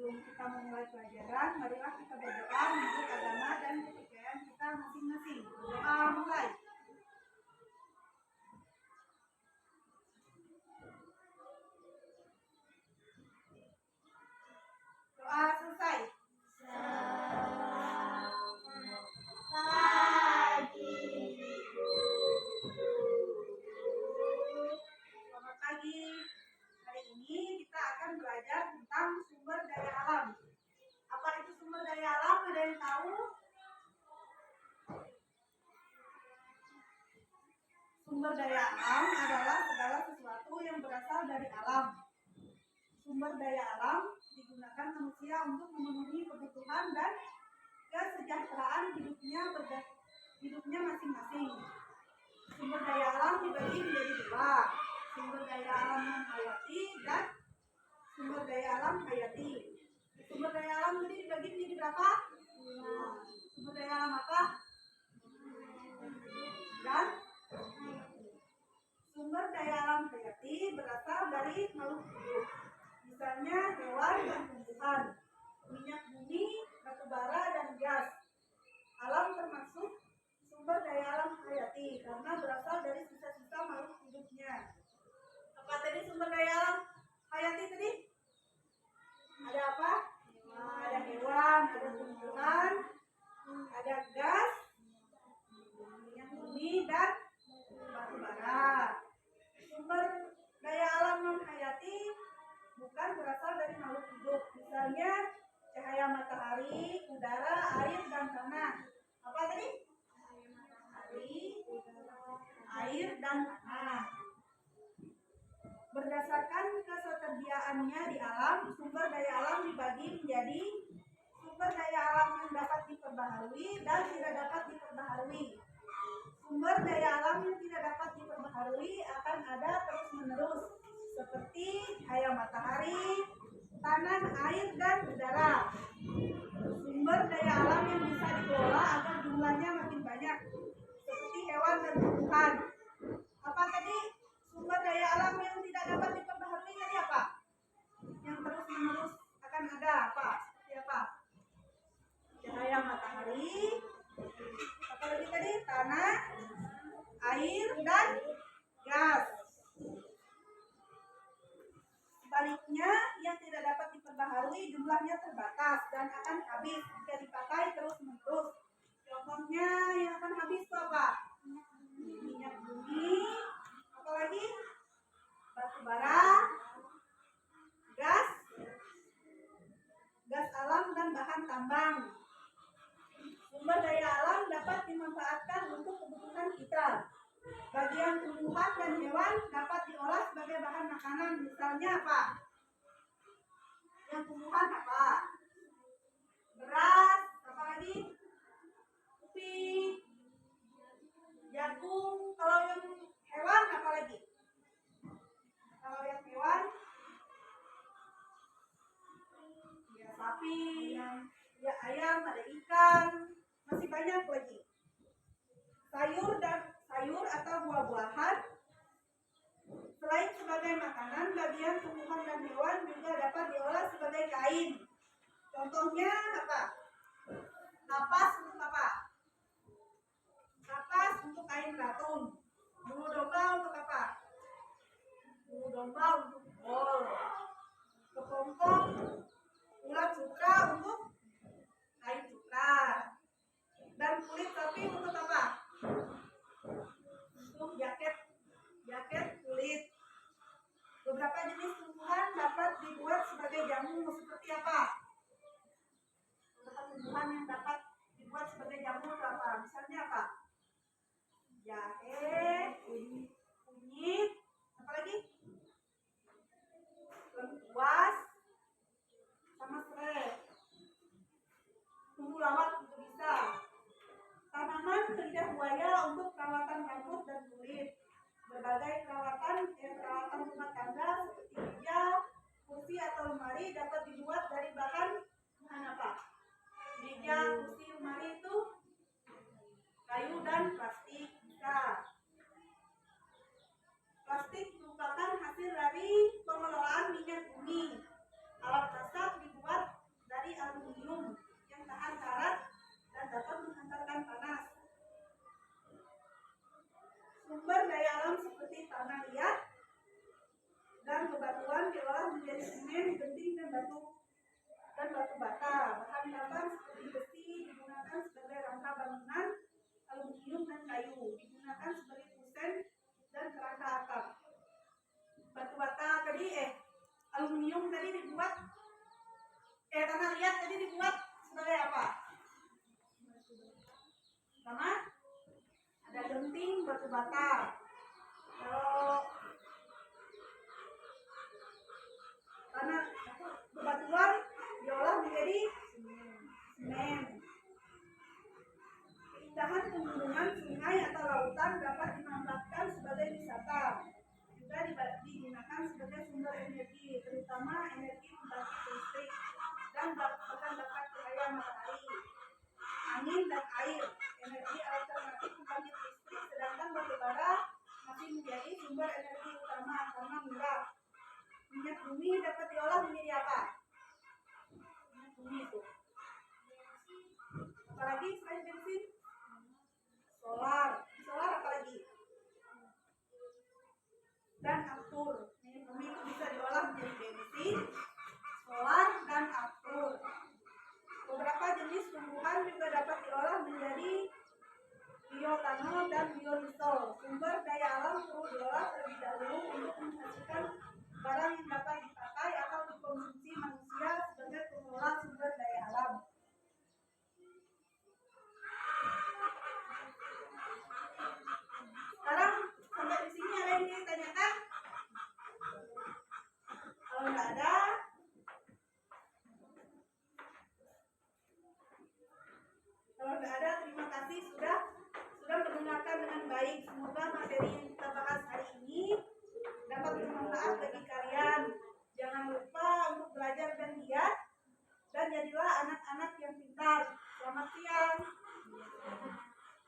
sebelum kita memulai pelajaran, marilah kita berdoa menurut agama dan kepercayaan kita masing-masing. Doa mulai. Doa selesai. Selamat pagi. Hari ini kita akan belajar tentang sumber daya alam. Apa itu sumber daya alam? Ada yang tahu? Sumber daya alam adalah segala sesuatu yang berasal dari alam. Sumber daya alam digunakan manusia untuk memenuhi kebutuhan dan kesejahteraan hidupnya masing-masing. Sumber daya alam dibagi menjadi dua, sumber daya alam non-hayati dan sumber daya alam hayati. Sumber daya alam tadi dibagi menjadi berapa? Sumber daya alam apa? Dan sumber daya alam hayati berasal dari makhluk hidup. Misalnya hewan dan tumbuhan, minyak bumi, batu bara, dan gas. Alam termasuk sumber daya alam hayati karena berasal dari sisa-sisa makhluk hidupnya. Apa tadi sumber daya alam hayati tadi? Ada apa? Ada hewan, ada tumbuhan, ada gas, minyak bumi, dan batu bara. Sumber daya alam non hayati bukan berasal dari makhluk hidup. Misalnya cahaya matahari, udara, air, dan tanah. Apa tadi? Matahari, udara, air, dan tanah. Berdasarkan ketersediaannya di alam, sumber daya alam dibagi menjadi sumber daya alam yang dapat diperbaharui dan tidak dapat diperbaharui. Sumber daya alam yang tidak dapat diperbaharui akan ada terus-menerus, seperti cahaya matahari, tanah, air, dan udara. Sumber daya alam yang bisa dikelola agar jumlahnya makin banyak, seperti hewan dan tumbuhan. Apa tadi? Sumber daya alam yang tidak dapat diperbaharui tadi apa? Yang terus-menerus akan ada apa? Seperti apa? Cahaya matahari, apa lagi tadi? Tanah, air, dan gas. Sebaliknya, yang tidak dapat diperbaharui jumlahnya terbatas dan akan habis jika dipakai terus-menerus. Contohnya yang akan habis itu apa? Minyak bumi, apalagi? Batu bara, gas alam, dan bahan tambang. Sumber daya alam dapat dimanfaatkan untuk kebutuhan kita. Bagian tumbuhan dan hewan dapat diolah sebagai bahan makanan. Misalnya apa? Yang tumbuhan apa? Beras, apa lagi? Ubi, jagung. Kalau yang hewan apa lagi? Kalau yang hewan, ya sapi, ya ayam, ada ikan, masih banyak lagi. Sayur atau buah-buahan selain sebagai makanan, bagian tumbuhan dan hewan juga dapat diolah sebagai kain. Contohnya apa? Kapas untuk apa? Kapas untuk kain katun. Bulu domba untuk apa? Bulu domba untuk bol. Kepompong, ulat sutra untuk kain sutra. Dan kulit sapi untuk apa? Untuk jaket kulit. Beberapa jenis tumbuhan dapat dibuat sebagai jamu. Seperti apa? Beberapa tumbuhan yang dapat dibuat sebagai jamu itu apa? Misalnya apa? Jahe, kunyit, apa lagi? Lengkuas, sama serai. Tumbuh lawat juga bisa. Tanaman lidah buaya untuk perawatan rambut dan kulit. Berbagai perawatan rumah tangga seperti meja, kursi, atau lemari dapat dibuat dari bahan apa? Meja, kursi, lemari itu kayu dan plastik bisa. batu bata. Bahan tambang seperti besi digunakan sebagai rangka bangunan, aluminium dan kayu digunakan sebagai kusen dan kerangka atap. Batu bata tadi aluminium tadi dibuat tanah liat tadi dibuat sebagai apa? Sama ada genting batu bata. Kalau tanah bebatuan diolah menjadi semen. Keindahan pegunungan, sungai atau lautan dapat dimanfaatkan sebagai wisata. Juga digunakan sebagai sumber energi, terutama energi pembangkit listrik dan bahkan dapat cahaya matahari, angin dan air. Energi alternatif pembangkit listrik, sedangkan batu bara masih menjadi sumber energi utama karena murah. Minyak bumi dapat diolah menjadi apa? Minyak bumi itu. Apalagi selain bensin? Solar. Solar apalagi? Dan aftur. Minyak bumi itu bisa diolah menjadi bensin, solar, dan aftur. Beberapa jenis tumbuhan juga dapat diolah menjadi bioetanol dan biodiesel. Sumber daya alam perlu diolah terlebih dahulu untuk menghasilkan barang yang dapat dipakai atau dikonsumsi manusia sebagai pengelola sumber daya alam. Sekarang sampai di sini ada yang ditanyakan? Kalau nggak ada, terima kasih sudah mendengarkan dengan baik. Semoga materi yang kita bahas